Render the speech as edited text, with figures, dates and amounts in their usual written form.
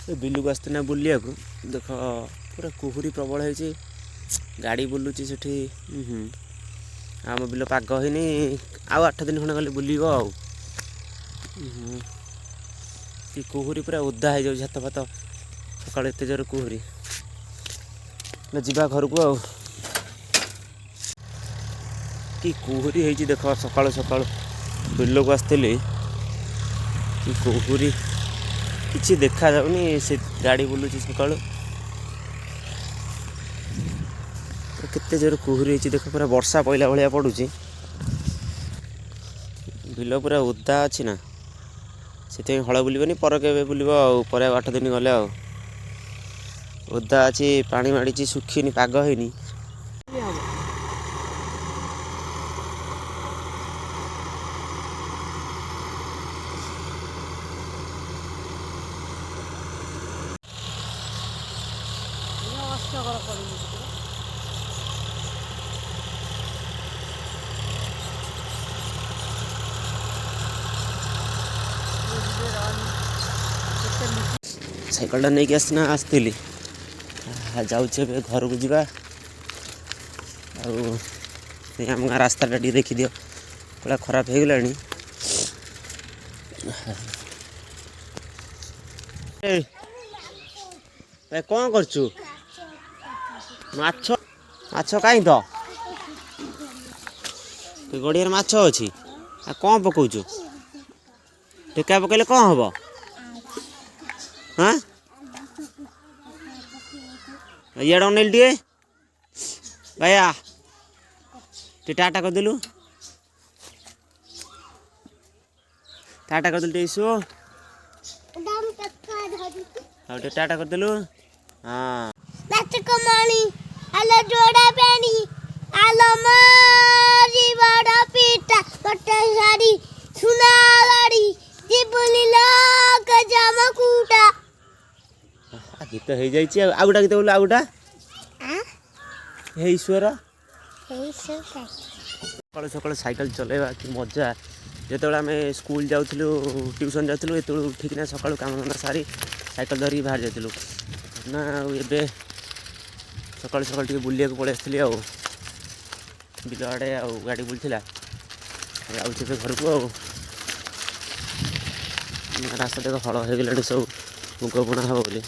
बिलू को आसना बुलिया को देख पूरा कुहुरी प्रबल है गाड़ी बुलूची सेठी आम बिल पाग हैनी आउ 8 दिन खंडे गले बुलिब आउ कुहुरी पूरा ओदा हो जाए छात फात सकाल एत जोर कुहुरी जा घर को आउ कि कुहुरी है देख सकाल सकाल बिल को आसती कि कुहुरी किसी देखा जाऊनी से गाड़ी बुलूची सका केते जोर कुहुरी देख पूरा वर्षा पईला भाया पड़ुची बिल पूरा ओदा अच्छी ना से हल बुलबनी पर के बुलब पर 8 दिन गले ओदा अच्छी पानी माड़ी सुखीनी पाग हैनी साइकलटा नहीं आसना आसती जाऊे घर को जा आम गाँ रास्ताटा टी देखी पूरा खराब हो गला कौन करचु माछ माछ कहीं तो गड़िया माछ अच्छी कौन पकाचु टेका पकड़े कौन हम हाँ इड़ा अनेल टे भाया टे टाटा करदेलु टाटा करदेलु टे इसो हाँ टे टाटा करदेलु हाँ कमानी आलो जोड़ा पेनी आलो मारी बड़ा पीटा बट्टा साड़ी सुना गाड़ी जीबुली लोग जामा कूटा गीत हो जाए आ गोटा गीत बोल आ गोटा हे ईश्वर सकाल सकाल साइकेल चलेवा कि मजा जो आम स्कूल जाऊँ ट्यूशन जाऊँ ये उठिकना सका कम धंदा सारी साइकेल धरिकी बाहर जाऊँ ना ए सकाल सकाल टे बुलिया पलि आसती बिल आड़े गाड़ी बुलूला जाऊे घर को रास्ता देख हल हो गला सब मुग बुणा हम बोली